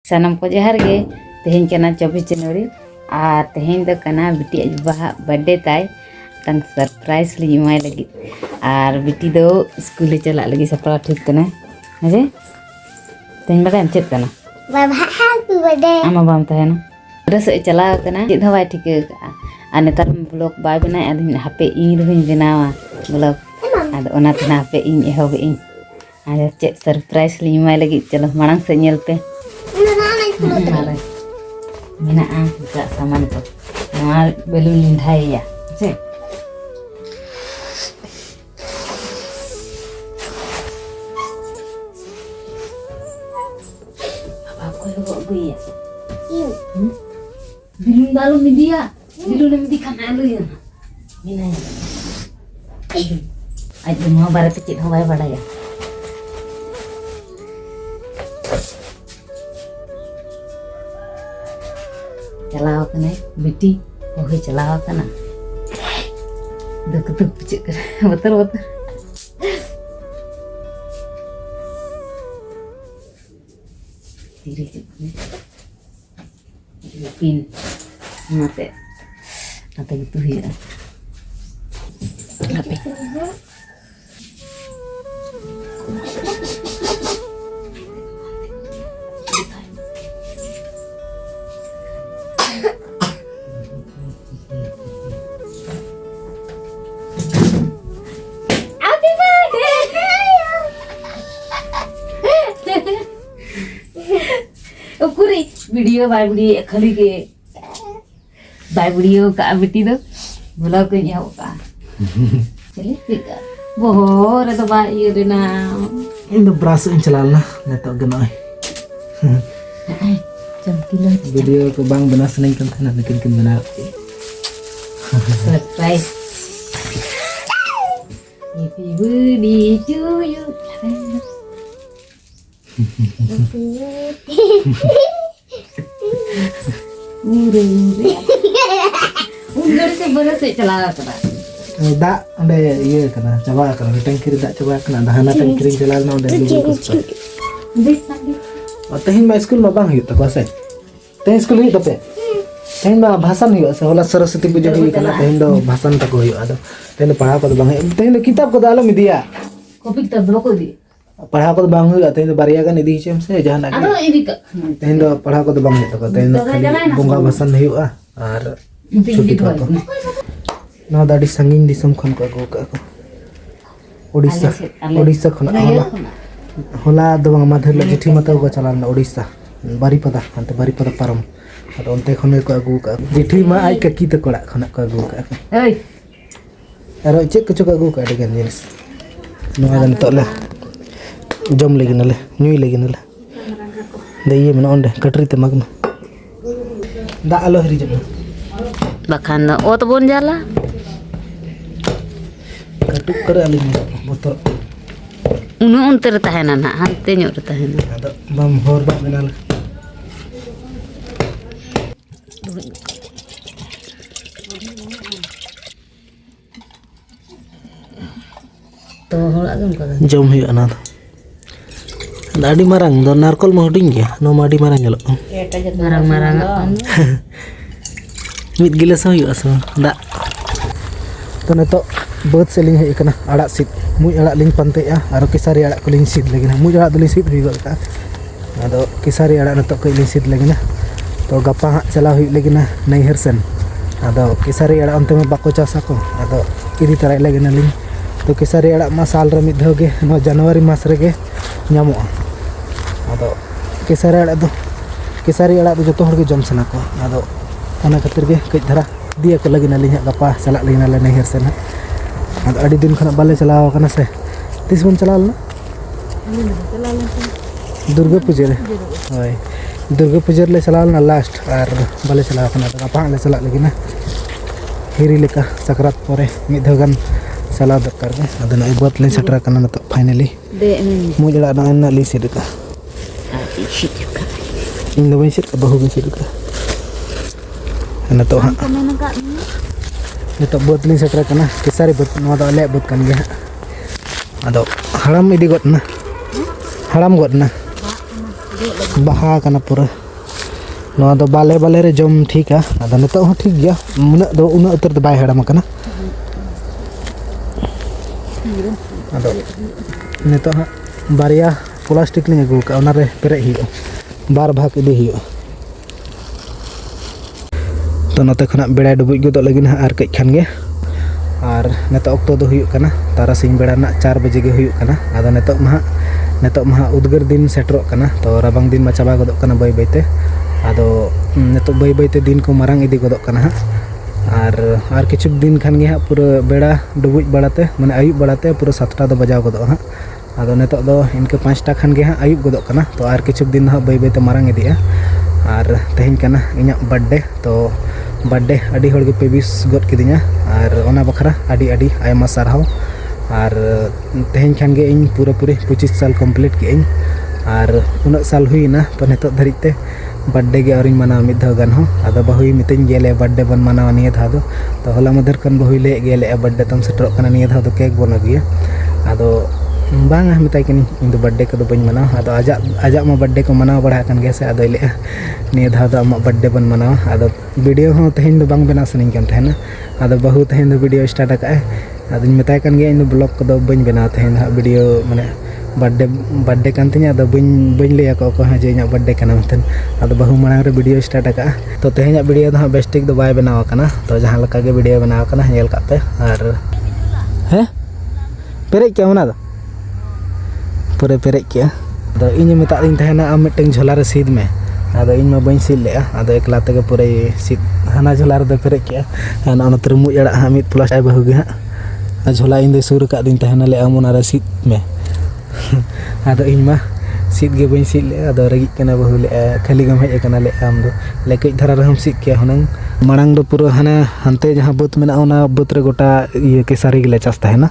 सनम को जहर गे तेहें कना 24 जनवरी और तेहें दो कना बिटी बाहा बर्थडे ताई तंग सरप्राइज ली इमाय लगी और बिटी दो स्कूल चला लगी सपड़ा ठीक कना हेजे तेहें बड़ा चेत कना बाबा हैप्पी बर्थडे आमा बाम तहेना रस चला कना चेत हवाय ठीक आ नेतार ब्लॉग बाय बना अदिन हापे इन रहिन बनावा ब्लॉग आद ओना तना हापे इन एहोब इन आ चेत सरप्राइज ली इमाय लगी चलो मांग से नेल पे मेना buka saman ko na belum lindai ya cek apa aku lu kok gue ya belum dalu media belum medi kan alu ya mina ya aja mau barat kecil hawai pada ya चलाओ कने बेटी ओहे चलाओ कना दुख दुख check कर बतर बतर धीरे चेक पिन मते आता gitu ya apa video by video खाली के बाय वीडियो का बेटी दो बोला को न्याव का चले ठीक बोहर तो बा ये रेना इन दो ब्रास इन चलालना नेतो गनोय चमकीला वीडियो को बांग बना सनई kan था ना लेकिन किन बना surprise happy birthday to you उंगड़ से बड़ा से चला करा दा अंडे ये कना चबा करा टंकी दा चबा कना दहाना टंकी चला ना अंडे देख पागे और तहिन में स्कूल में बांग हित को से तहिन स्कूल हित पे तहिन में भाषण हियो से होला सरस्वती पूजा हुई कना तहिन दो भाषण तक हियो आदो तहिन पढ़ा को बांग तहिन किताब को दालो मिदिया कॉपी किताब ब्लॉक दी पढ़ा को बांग हुई तहिन बारिया का निधि चेम से जहां अदो इदी का तहिन दो पढ़ा को बांग हित को तहिन बंगा भाषण हियो और छुट्टी को ना दाडी संगीन दिसम खन को अगु का ओडिसा खन होला दो माधर ल चिठी मत को चलान ओडिसा बारीपदा अंत बारीपदा पारम अद ओनते खन को अगु का चिठी मा आई का कीत कोड़ा खन को अगु का ओय अरे चेक कुछ को अगु का डेगन जिनिस नोआ गन तोले जम लेगिनले न्यूई लेगिनले दइए मन ओंडे कटरी ते मगन दा आलो हरि जम बखान ओत बोन जाला कटुक करे आली बोतल उनु उनते रे तहेना ना हंते ᱧᱚᱜ रे तहेना अद बम होर बा बेनाल तो होड़ा गम का जम हुई अना दाडी मारंग दो नारकोल में हुडिंग गया नो माडी मारंग गलो marang marang मिद गिलास हुई असो दा तो नतो बहुत सेलिंग है इकना आड़ा सिट मुई आड़ा लिंग पंते या आरो किसारी आड़ा को लिंग सिट लेगिना मुई आड़ा दलिंग सिट हुई गलका आदो किसारी आड़ा नतो को लिंग सिट लेगिना तो गप्पा हा चला हुई लेगिना नैहर सेन आदो किसारी आड़ा अंत में बाको चासा को आदो इदी तराई लेगिना लिंग तो किसारी आड़ा मा साल रे मिद धोगे नो जनवरी मास रेगे ᱧᱟᱢᱚᱜᱼᱟ आदो किसारी आड़ा दो जतो हर के जम सना को आदो ओना खातिर के कई धरा दिया को लगिना लिहा गपा चला लेना ले नैहर से ना आदो अड़ी दिन खना बाले चलाव कना से तीस बन चलाल ना दुर्गा पूजा रे होय दुर्गा पूजा ले चलाल ना लास्ट और बाले चलाव कना गपा ले चला लेगिना हिरी लेका सकरात परे मिद धगन चला दरकार के आदो ना एक बात ले सटरा कना ना तो फाइनली दे मुजड़ा ना ली सिर का इन दो सिर का बहु सिर का ना तो हां नितो बोतली सटरा कना किसारी बोत नवा दो ले बोत कन गया आदो हड़म इदी गट ना हड़म गट ना baha kana pura no do bale bale re jom ठीक है ada neto ho ठीक gya una utar do bai hadam kana ado neto ha baria plastic ni agu ka ona re pere hiyo bar bhag idi hiyo to note khona beda dubuj godok lagi na ar kai khan ge ar neto okto do huyuk kana tara sing beda na 4 baje ge huyuk kana ado neto mah udgar din setrok kana to rabang din ma chaba godok kana bai baite ado neto bai baite din ko marang idi godok kana ha ar kichuk din khan ge ha pura beda dubuj badate mane ayub badate pura 7ta do bajaw godok ha ado neto do inke 5ta khan ge ha ayub godok kana to ar kichuk din ha bai baite marang idi a ar tehin kana inya birthday to birthday adi hol ge pebis got kidinya ar ona bakhra adi ayma sarhaw ar tehin khan ge in pura 25 साल complete ke in ar unak sal huina to neto dharite birthday ge arin mana mid dha gan ho ado bahui mitin gele birthday ban mana niya dha do to hola madar kan bahui le gele birthday tam setrok kana niya dha do cake bon agiya ado bang mitai kini indu birthday ko do bain mana ado ajak ma birthday ko mana bada kan ge se ado le niya dha do ama birthday ban mana ado video ho tehin do bang bena saning kan thena ado bahu tehin do video start ka ado mitai kan ge indu vlog ko do bain bena tehin ha video mane birthday kan tinya ado bain le ko ha je nya birthday kana meten ado bahu marang re video start ka to tehnya video do ha bestik do bai benaw kana to jahan laka ge video benaw kana nyel ka pe ar he perek ke ona do pure perek ke ado inya meta din tehna am meteng jhola re sid me ado in ma bain sil le ado ekla te ge pure sid hana jhola re do perek ke ana ona termu yada ha mit plus ai bahu ge ha jhola in de sur ka din tehna le amona re sid me ado in ma sid ge bain sid le ado ragi kana bahu le khali gam hej kana le am do le kai dhara raham sid ke honang marang do pura hana hante jaha bot mena ona bot re gota ye kesari ge le chas tahena